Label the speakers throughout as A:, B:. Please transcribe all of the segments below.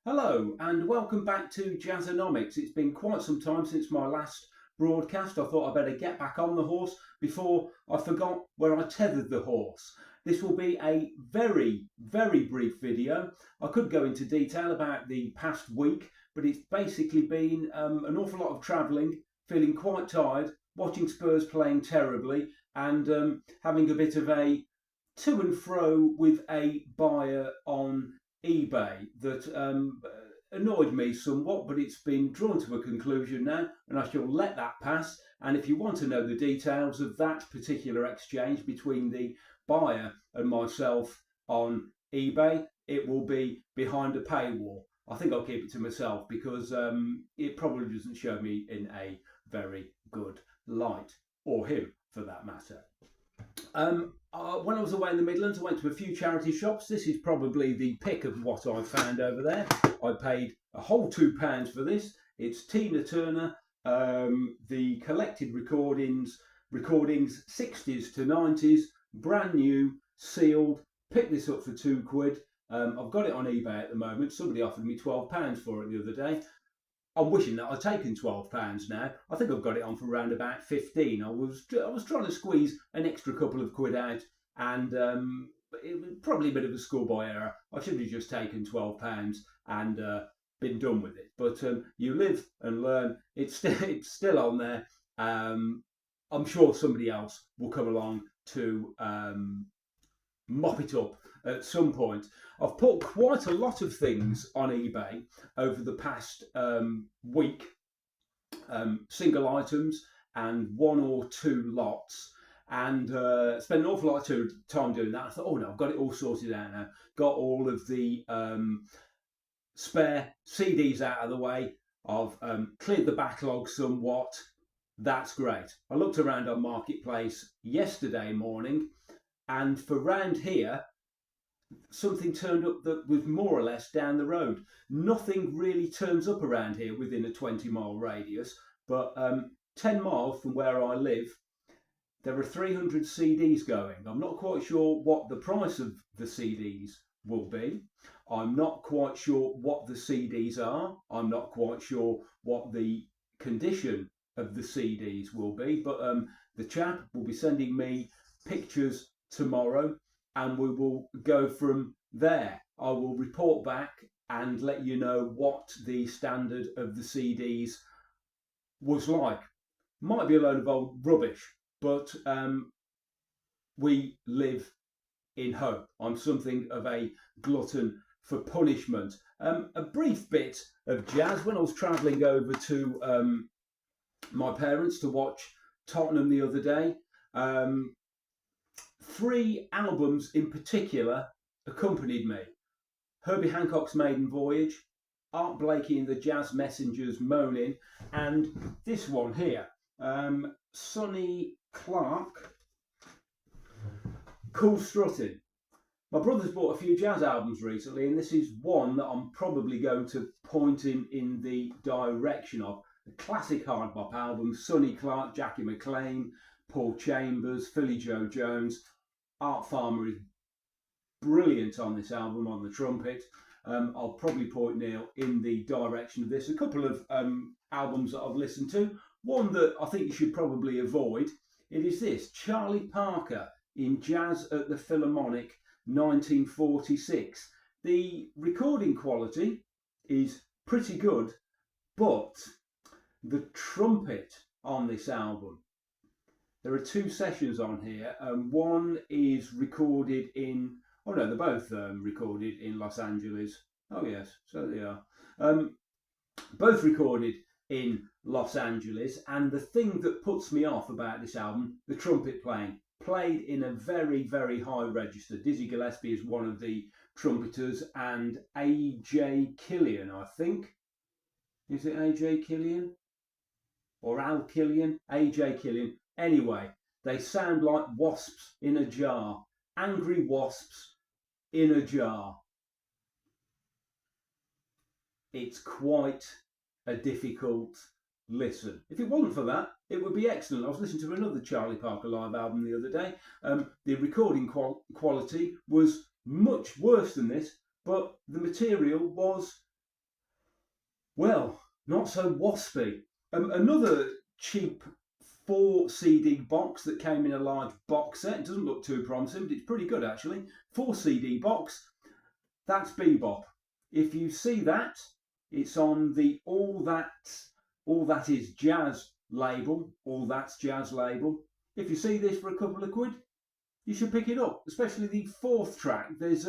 A: Hello and welcome back to Jazzonomics. It's been quite some time since my last broadcast. I thought I'd better get back on the horse before I forgot where I tethered the horse. This will be a very brief video. I could go into detail about the past week, but it's basically been an awful lot of travelling, feeling quite tired, watching Spurs playing terribly and having a bit of a to and fro with a buyer on eBay that annoyed me somewhat, but it's been drawn to a conclusion now, and I shall let that pass. And if you want to know the details of that particular exchange between the buyer and myself on eBay, it will be behind a paywall. I think I'll keep it to myself because it probably doesn't show me in a very good light, or him for that matter. When I was away in the Midlands, I went to a few charity shops. This is probably the pick of what I found over there. I paid a whole £2 for this. It's Tina Turner, the collected recordings 60s to 90s, brand new, sealed. Picked this up for £2. I've got it on eBay at the moment. Somebody offered me £12 for it the other day. I'm wishing that I'd taken £12 now. I think I've got it on for around about 15. I was trying to squeeze an extra couple of quid out, and it was probably a bit of a schoolboy error. I should have just taken £12 and been done with it. But you live and learn. It's still on there. I'm sure somebody else will come along to mop it up at some point. I've put quite a lot of things on eBay over the past week, single items and one or two lots, and spent an awful lot of time doing that. I thought, oh no, I've got it all sorted out now. Got all of the spare CDs out of the way. I've cleared the backlog somewhat. That's great. I looked around on Marketplace yesterday morning, and for round here, something turned up that was more or less down the road. Nothing really turns up around here within a 20-mile radius, but 10 miles from where I live, there are 300 CDs going. I'm not quite sure what the price of the CDs will be. I'm not quite sure what the CDs are. I'm not quite sure what the condition of the CDs will be, but the chap will be sending me pictures tomorrow, and we will go from there. I will report back and let you know what the standard of the CDs was like. Might be a load of old rubbish, but we live in hope. I'm something of a glutton for punishment. A brief bit of jazz. When I was travelling over to my parents to watch Tottenham the other day, three albums in particular accompanied me. Herbie Hancock's Maiden Voyage, Art Blakey and the Jazz Messengers Moaning, and this one here, Sonny Clark, Cool Strutting. My brother's bought a few jazz albums recently, and this is one that I'm probably going to point him in the direction of. The classic hard bop album, Sonny Clark, Jackie McLean, Paul Chambers, Philly Joe Jones. Art Farmer is brilliant on this album on the trumpet. I'll probably point Neil in the direction of this. A couple of albums that I've listened to. One that I think you should probably avoid. It is this, Charlie Parker in Jazz at the Philharmonic 1946. The recording quality is pretty good, but the trumpet on this album, there are two sessions on here. One is recorded in, oh no, they're both recorded in Los Angeles. Oh yes, so they are. Both recorded in Los Angeles, and the thing that puts me off about this album, the trumpet playing, played in a very high register. Dizzy Gillespie is one of the trumpeters, and A.J. Killian, I think. Is it A.J. Killian? Or Al Killian? A.J. Killian. Anyway, they sound like wasps in a jar. Angry wasps in a jar. It's quite a difficult listen. If it wasn't for that, it would be excellent. I was listening to another Charlie Parker live album the other day. The recording quality was much worse than this, but the material was Well, not so waspy. Another cheap 4 CD box that came in a large box set. It doesn't look too promising, but it's pretty good actually. 4 CD box. That's Bebop. If you see that, it's on the All That Is Jazz label. All That's Jazz label. If you see this for a couple of quid, you should pick it up. Especially the 4th track. There's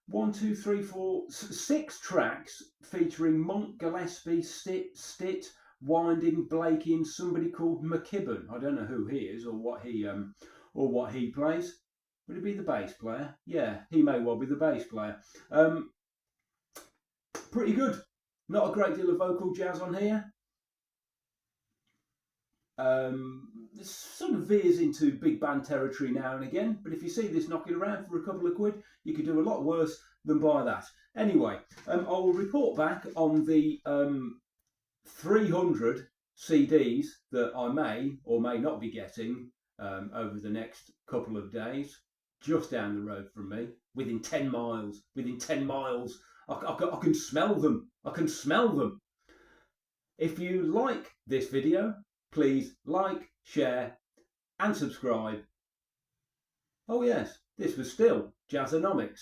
A: 1, 2, 3, 4, 6 tracks featuring Monk, Gillespie, Stitt, Winding, Blakey, and somebody called McKibben. I don't know who he is or what he plays. Would he be the bass player? Yeah, he may well be the bass player. Pretty good. Not a great deal of vocal jazz on here. This sort of veers into big band territory now and again, but if you see this knocking around for a couple of quid, you could do a lot worse than buy that. Anyway, I will report back on the 300 CDs that I may or may not be getting over the next couple of days, just down the road from me, within 10 miles. Within 10 miles, I can smell them. I can smell them. If you like this video, please like, share, and subscribe. Oh yes, this was still Jazzonomics.